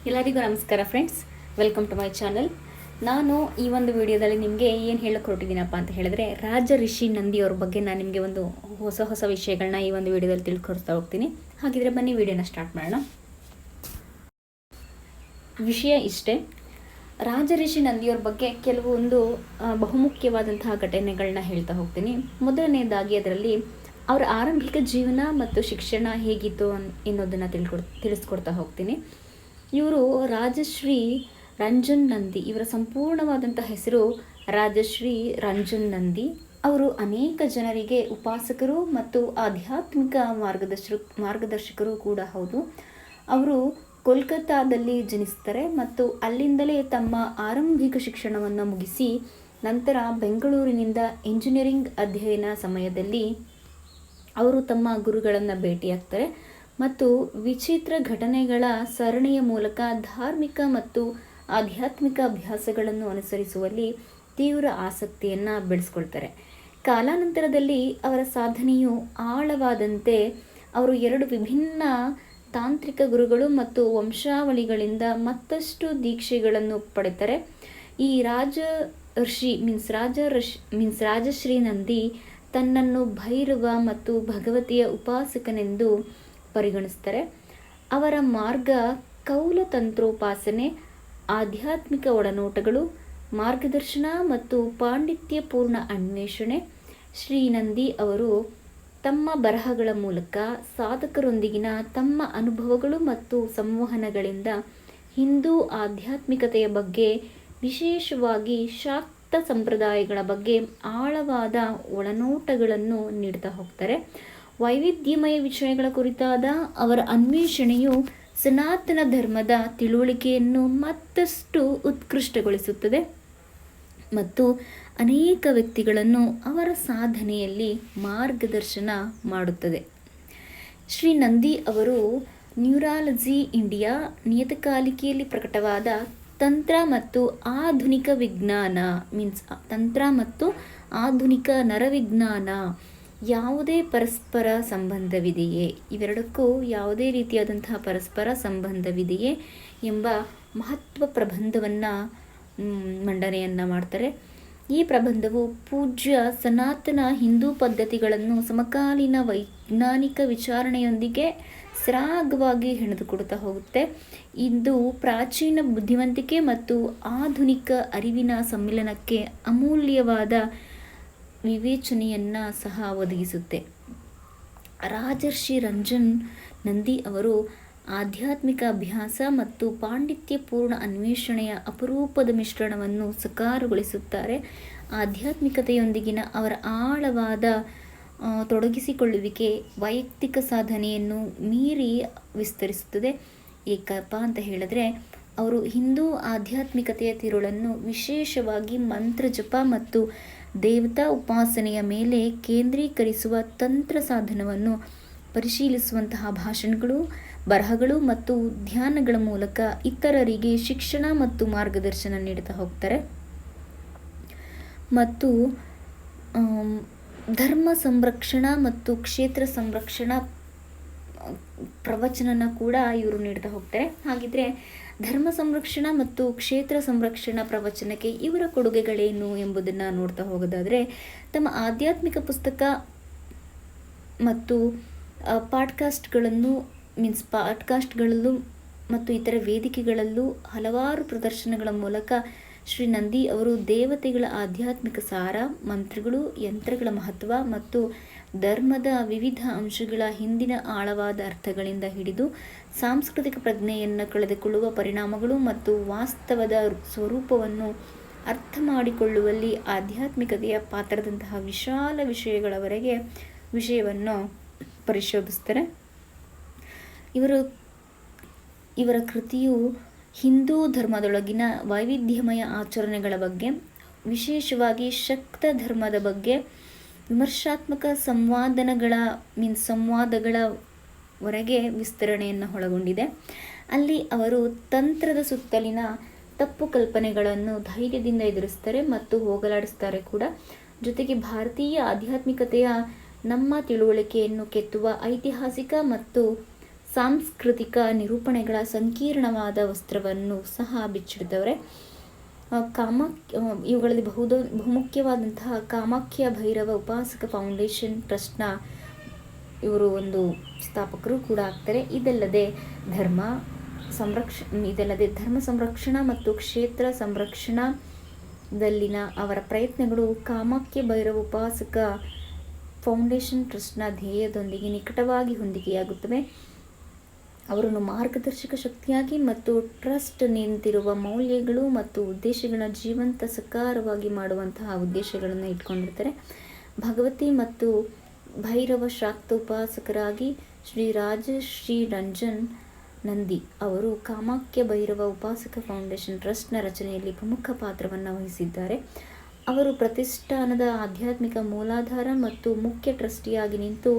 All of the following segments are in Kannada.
ಎಲ್ಲರಿಗೂ ನಮಸ್ಕಾರ friends, welcome to my channel. ನಾನು ಈ ಒಂದು ವಿಡಿಯೋದಲ್ಲಿ ನಿಮಗೆ ಏನು ಹೇಳಕ್ಕೆ ಹೊರಟಿದ್ದೀನಪ್ಪ ಅಂತ ಹೇಳಿದ್ರೆ, ರಾಜ ಋಷಿ ನಂದಿಯವ್ರ ಬಗ್ಗೆ ನಾನು ನಿಮಗೆ ಒಂದು ಹೊಸ ವಿಷಯಗಳನ್ನ ಈ ಒಂದು ವಿಡಿಯೋದಲ್ಲಿ ತಿಳ್ಕೊಡ್ತಾ ಹೋಗ್ತೀನಿ. ಹಾಗಿದ್ರೆ ಬನ್ನಿ ವಿಡಿಯೋನ ಸ್ಟಾರ್ಟ್ ಮಾಡೋಣ. ವಿಷಯ ಇಷ್ಟೇ, ರಾಜ ಋಷಿ ನಂದಿಯವ್ರ ಬಗ್ಗೆ ಕೆಲವೊಂದು ಬಹುಮುಖ್ಯವಾದಂತಹ ಘಟನೆಗಳನ್ನ ಹೇಳ್ತಾ ಹೋಗ್ತೀನಿ. ಮೊದಲನೇದಾಗಿ ಅದರಲ್ಲಿ ಅವರ ಆರಂಭಿಕ ಜೀವನ ಮತ್ತು ಶಿಕ್ಷಣ ಹೇಗಿತ್ತು ಎನ್ನೋದನ್ನು ತಿಳಿಸ್ಕೊಡ್ತಾ ಹೋಗ್ತೀನಿ. ಇವರು ರಾಜಶ್ರೀ ರಂಜನ್ ನಂದಿ, ಇವರ ಸಂಪೂರ್ಣವಾದಂಥ ಹೆಸರು ರಾಜಶ್ರೀ ರಂಜನ್ ನಂದಿ. ಅವರು ಅನೇಕ ಜನರಿಗೆ ಉಪಾಸಕರು ಮತ್ತು ಆಧ್ಯಾತ್ಮಿಕ ಮಾರ್ಗದರ್ಶಕರು ಕೂಡ ಹೌದು. ಅವರು ಕೋಲ್ಕತ್ತಾದಲ್ಲಿ ಜನಿಸ್ತಾರೆ ಮತ್ತು ಅಲ್ಲಿಂದಲೇ ತಮ್ಮ ಆರಂಭಿಕ ಶಿಕ್ಷಣವನ್ನು ಮುಗಿಸಿ ನಂತರ ಬೆಂಗಳೂರಿನಿಂದ ಇಂಜಿನಿಯರಿಂಗ್ ಅಧ್ಯಯನ ಸಮಯದಲ್ಲಿ ಅವರು ತಮ್ಮ ಗುರುಗಳನ್ನು ಭೇಟಿಯಾಗ್ತಾರೆ ಮತ್ತು ವಿಚಿತ್ರ ಘಟನೆಗಳ ಸರಣಿಯ ಮೂಲಕ ಧಾರ್ಮಿಕ ಮತ್ತು ಆಧ್ಯಾತ್ಮಿಕ ಅಭ್ಯಾಸಗಳನ್ನು ಅನುಸರಿಸುವಲ್ಲಿ ತೀವ್ರ ಆಸಕ್ತಿಯನ್ನು ಬೆಳೆಸ್ಕೊಳ್ತಾರೆ. ಕಾಲಾನಂತರದಲ್ಲಿ ಅವರ ಸಾಧನೆಯು ಆಳವಾದಂತೆ ಅವರು 2 ವಿಭಿನ್ನ ತಾಂತ್ರಿಕ ಗುರುಗಳು ಮತ್ತು ವಂಶಾವಳಿಗಳಿಂದ ಮತ್ತಷ್ಟು ದೀಕ್ಷೆಗಳನ್ನು ಪಡೆತಾರೆ. ಈ ರಾಜಶ್ರೀ ನಂದಿ ತನ್ನನ್ನು ಭೈರವ ಮತ್ತು ಭಗವತಿಯ ಉಪಾಸಕನೆಂದು ಪರಿಗಣಿಸ್ತಾರೆ. ಅವರ ಮಾರ್ಗ ಕೌಲತಂತ್ರೋಪಾಸನೆ, ಆಧ್ಯಾತ್ಮಿಕ ಒಡನೋಟಗಳು, ಮಾರ್ಗದರ್ಶನ ಮತ್ತು ಪಾಂಡಿತ್ಯಪೂರ್ಣ ಅನ್ವೇಷಣೆ. ಶ್ರೀ ನಂದಿ ಅವರು ತಮ್ಮ ಬರಹಗಳ ಮೂಲಕ ಸಾಧಕರೊಂದಿಗಿನ ತಮ್ಮ ಅನುಭವಗಳು ಮತ್ತು ಸಂವಹನಗಳಿಂದ ಹಿಂದೂ ಆಧ್ಯಾತ್ಮಿಕತೆಯ ಬಗ್ಗೆ, ವಿಶೇಷವಾಗಿ ಶಾಕ್ತ ಸಂಪ್ರದಾಯಗಳ ಬಗ್ಗೆ ಆಳವಾದ ಒಳನೋಟಗಳನ್ನು ನೀಡ್ತಾ ಹೋಗ್ತಾರೆ. ವೈವಿಧ್ಯಮಯ ವಿಷಯಗಳ ಕುರಿತಾದ ಅವರ ಅನ್ವೇಷಣೆಯು ಸನಾತನ ಧರ್ಮದ ತಿಳುವಳಿಕೆಯನ್ನು ಮತ್ತಷ್ಟು ಉತ್ಕೃಷ್ಟಗೊಳಿಸುತ್ತದೆ ಮತ್ತು ಅನೇಕ ವ್ಯಕ್ತಿಗಳನ್ನು ಅವರ ಸಾಧನೆಯಲ್ಲಿ ಮಾರ್ಗದರ್ಶನ ಮಾಡುತ್ತದೆ. ಶ್ರೀ ನಂದಿ ಅವರು ನ್ಯೂರಾಲಜಿ ಇಂಡಿಯಾ ನಿಯತಕಾಲಿಕೆಯಲ್ಲಿ ಪ್ರಕಟವಾದ ತಂತ್ರ ಮತ್ತು ಆಧುನಿಕ ನರವಿಜ್ಞಾನ ಯಾವುದೇ ಪರಸ್ಪರ ಸಂಬಂಧವಿದೆಯೇ, ಇವೆರಡಕ್ಕೂ ಯಾವುದೇ ರೀತಿಯಾದಂತಹ ಪರಸ್ಪರ ಸಂಬಂಧವಿದೆಯೇ ಎಂಬ ಮಹತ್ವ ಪ್ರಬಂಧವನ್ನು ಮಂಡನೆಯನ್ನು ಮಾಡ್ತಾರೆ. ಈ ಪ್ರಬಂಧವು ಪೂಜ್ಯ ಸನಾತನ ಹಿಂದೂ ಪದ್ಧತಿಗಳನ್ನು ಸಮಕಾಲೀನ ವೈಜ್ಞಾನಿಕ ವಿಚಾರಣೆಯೊಂದಿಗೆ ಸರಾಗವಾಗಿ ಹೆಣೆದುಕೊಡ್ತಾ ಹೋಗುತ್ತೆ. ಇದು ಪ್ರಾಚೀನ ಬುದ್ಧಿವಂತಿಕೆ ಮತ್ತು ಆಧುನಿಕ ಅರಿವಿನ ಸಮ್ಮಿಲನಕ್ಕೆ ಅಮೂಲ್ಯವಾದ ವಿವೇಚನೆಯನ್ನು ಸಹ ಒದಗಿಸುತ್ತೆ. ರಾಜರ್ಷಿ ರಂಜನ್ ನಂದಿ ಅವರು ಆಧ್ಯಾತ್ಮಿಕ ಅಭ್ಯಾಸ ಮತ್ತು ಪಾಂಡಿತ್ಯಪೂರ್ಣ ಅನ್ವೇಷಣೆಯ ಅಪರೂಪದ ಮಿಶ್ರಣವನ್ನು ಸಾಕಾರಗೊಳಿಸುತ್ತಾರೆ. ಆಧ್ಯಾತ್ಮಿಕತೆಯೊಂದಿಗಿನ ಅವರ ಆಳವಾದ ತೊಡಗಿಸಿಕೊಳ್ಳುವಿಕೆ ವೈಯಕ್ತಿಕ ಸಾಧನೆಯನ್ನು ಮೀರಿ ವಿಸ್ತರಿಸುತ್ತದೆ. ಏಕಪ್ಪ ಅಂತ ಹೇಳಿದ್ರೆ, ಅವರು ಹಿಂದೂ ಆಧ್ಯಾತ್ಮಿಕತೆಯ ತಿರುಳನ್ನು ವಿಶೇಷವಾಗಿ ಮಂತ್ರ ಜಪ ಮತ್ತು ದೇವತಾ ಉಪಾಸನೆಯ ಮೇಲೆ ಕೇಂದ್ರೀಕರಿಸುವ ತಂತ್ರ ಸಾಧನವನ್ನು ಪರಿಶೀಲಿಸುವಂತಹ ಭಾಷಣಗಳು, ಬರಹಗಳು ಮತ್ತು ಧ್ಯಾನಗಳ ಮೂಲಕ ಇತರರಿಗೆ ಶಿಕ್ಷಣ ಮತ್ತು ಮಾರ್ಗದರ್ಶನ ನೀಡುತ್ತಾ ಹೋಗ್ತಾರೆ. ಮತ್ತು ಧರ್ಮ ಸಂರಕ್ಷಣಾ ಮತ್ತು ಕ್ಷೇತ್ರ ಸಂರಕ್ಷಣಾ ಪ್ರವಚನನ ಕೂಡ ಇವರು ನೀಡ್ತಾ ಹೋಗ್ತಾರೆ. ಹಾಗಿದ್ರೆ ಧರ್ಮ ಸಂರಕ್ಷಣಾ ಮತ್ತು ಕ್ಷೇತ್ರ ಸಂರಕ್ಷಣಾ ಪ್ರವಚನಕ್ಕೆ ಇವರ ಕೊಡುಗೆಗಳೇನು ಎಂಬುದನ್ನು ನೋಡ್ತಾ ಹೋಗೋದಾದರೆ, ತಮ್ಮ ಆಧ್ಯಾತ್ಮಿಕ ಪುಸ್ತಕ ಮತ್ತು ಪಾಡ್ಕಾಸ್ಟ್ಗಳಲ್ಲೂ ಮತ್ತು ಇತರ ವೇದಿಕೆಗಳಲ್ಲೂ ಹಲವಾರು ಪ್ರದರ್ಶನಗಳ ಮೂಲಕ ಶ್ರೀ ನಂದಿ ಅವರು ದೇವತೆಗಳ ಆಧ್ಯಾತ್ಮಿಕ ಸಾರ, ಮಂತ್ರಗಳು, ಯಂತ್ರಗಳ ಮಹತ್ವ ಮತ್ತು ಧರ್ಮದ ವಿವಿಧ ಅಂಶಗಳ ಹಿಂದಿನ ಆಳವಾದ ಅರ್ಥಗಳಿಂದ ಹಿಡಿದು ಸಾಂಸ್ಕೃತಿಕ ಪ್ರಜ್ಞೆಯನ್ನು ಕಳೆದುಕೊಳ್ಳುವ ಪರಿಣಾಮಗಳು ಮತ್ತು ವಾಸ್ತವದ ಸ್ವರೂಪವನ್ನು ಅರ್ಥ ಮಾಡಿಕೊಳ್ಳುವಲ್ಲಿ ಆಧ್ಯಾತ್ಮಿಕತೆಯ ಪಾತ್ರದಂತಹ ವಿಶಾಲ ವಿಷಯಗಳವರೆಗೆ ವಿಷಯವನ್ನು ಪರಿಶೋಧಿಸ್ತಾರೆ. ಇವರ ಕೃತಿಯು ಹಿಂದೂ ಧರ್ಮದೊಳಗಿನ ವೈವಿಧ್ಯಮಯ ಆಚರಣೆಗಳ ಬಗ್ಗೆ, ವಿಶೇಷವಾಗಿ ಶಕ್ತ ಧರ್ಮದ ಬಗ್ಗೆ ವಿಮರ್ಶಾತ್ಮಕ ಸಂವಾದಗಳವರೆಗೆ ವಿಸ್ತರಣೆಯನ್ನು ಒಳಗೊಂಡಿದೆ. ಅಲ್ಲಿ ಅವರು ತಂತ್ರದ ಸುತ್ತಲಿನ ತಪ್ಪು ಕಲ್ಪನೆಗಳನ್ನು ಧೈರ್ಯದಿಂದ ಎದುರಿಸ್ತಾರೆ ಮತ್ತು ಹೋಗಲಾಡಿಸ್ತಾರೆ ಕೂಡ. ಜೊತೆಗೆ ಭಾರತೀಯ ಆಧ್ಯಾತ್ಮಿಕತೆಯ ನಮ್ಮ ತಿಳುವಳಿಕೆಯನ್ನು ಕೆತ್ತುವ ಐತಿಹಾಸಿಕ ಮತ್ತು ಸಾಂಸ್ಕೃತಿಕ ನಿರೂಪಣೆಗಳ ಸಂಕೀರ್ಣವಾದ ವಸ್ತ್ರವನ್ನು ಸಹ ಬಿಚ್ಚಿಡ್ತವ್ರೆ. ಇವುಗಳಲ್ಲಿ ಬಹುಮುಖ್ಯವಾದಂತಹ ಕಾಮಾಖ್ಯ ಭೈರವ ಉಪಾಸಕ ಫೌಂಡೇಶನ್ ಟ್ರಸ್ಟ್ನ ಇವರು ಒಂದು ಸ್ಥಾಪಕರು ಕೂಡ ಆಗ್ತಾರೆ. ಇದಲ್ಲದೆ ಧರ್ಮ ಸಂರಕ್ಷಣಾ ಮತ್ತು ಕ್ಷೇತ್ರ ಸಂರಕ್ಷಣಾದಲ್ಲಿನ ಅವರ ಪ್ರಯತ್ನಗಳು ಕಾಮಾಖ್ಯ ಭೈರವ ಉಪಾಸಕ ಫೌಂಡೇಶನ್ ಟ್ರಸ್ಟ್ನ ಧ್ಯೇಯದೊಂದಿಗೆ ನಿಕಟವಾಗಿ ಹೊಂದಿಕೆಯಾಗುತ್ತವೆ. ಅವರನ್ನು ಮಾರ್ಗದರ್ಶಕ ಶಕ್ತಿಯಾಗಿ ಮತ್ತು ಟ್ರಸ್ಟ್ ನಿಂತಿರುವ ಮೌಲ್ಯಗಳು ಮತ್ತು ಉದ್ದೇಶಗಳನ್ನ ಜೀವಂತ ಸಾಕಾರವಾಗಿ ಮಾಡುವಂತಹ ಉದ್ದೇಶಗಳನ್ನು ಇಟ್ಕೊಂಡಿರ್ತಾರೆ. ಭಗವತಿ ಮತ್ತು ಭೈರವ ಶಾಕ್ತ ಉಪಾಸಕರಾಗಿ ಶ್ರೀ ರಾಜಶ್ರೀ ರಂಜನ್ ನಂದಿ ಅವರು ಕಾಮಾಖ್ಯ ಭೈರವ ಉಪಾಸಕ ಫೌಂಡೇಶನ್ ಟ್ರಸ್ಟ್ನ ರಚನೆಯಲ್ಲಿ ಪ್ರಮುಖ ಪಾತ್ರವನ್ನು ವಹಿಸಿದ್ದಾರೆ. ಅವರು ಪ್ರತಿಷ್ಠಾನದ ಆಧ್ಯಾತ್ಮಿಕ ಮೂಲಾಧಾರ ಮತ್ತು ಮುಖ್ಯ ಟ್ರಸ್ಟಿಯಾಗಿ ನಿಂತು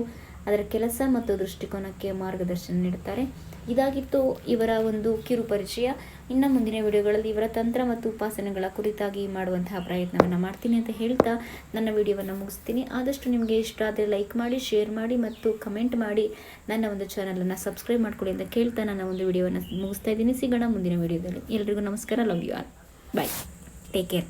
ಅದರ ಕೆಲಸ ಮತ್ತು ದೃಷ್ಟಿಕೋನಕ್ಕೆ ಮಾರ್ಗದರ್ಶನ ನೀಡುತ್ತಾರೆ. ಇದಾಗಿತ್ತು ಇವರ ಒಂದು ಕಿರು ಪರಿಚಯ. ಇನ್ನು ಮುಂದಿನ ವಿಡಿಯೋಗಳಲ್ಲಿ ಇವರ ತಂತ್ರ ಮತ್ತು ಉಪಾಸನೆಗಳ ಕುರಿತಾಗಿ ಮಾಡುವಂತಹ ಪ್ರಯತ್ನವನ್ನು ಮಾಡ್ತೀನಿ ಅಂತ ಹೇಳ್ತಾ ನನ್ನ ವಿಡಿಯೋವನ್ನು ಮುಗಿಸ್ತೀನಿ. ಆದಷ್ಟು ನಿಮಗೆ ಇಷ್ಟ ಆದರೆ ಲೈಕ್ ಮಾಡಿ, ಶೇರ್ ಮಾಡಿ ಮತ್ತು ಕಮೆಂಟ್ ಮಾಡಿ ನನ್ನ ಒಂದು ಚಾನಲನ್ನು ಸಬ್ಸ್ಕ್ರೈಬ್ ಮಾಡ್ಕೊಳ್ಳಿ ಅಂತ ಕೇಳ್ತಾ ನನ್ನ ಒಂದು ವಿಡಿಯೋವನ್ನು ಮುಗಿಸ್ತಾ ಇದ್ದೀನಿ. ಸಿಗೋಣ ಮುಂದಿನ ವಿಡಿಯೋದಲ್ಲಿ. ಎಲ್ರಿಗೂ ನಮಸ್ಕಾರ. Love you all. Bye. Take care.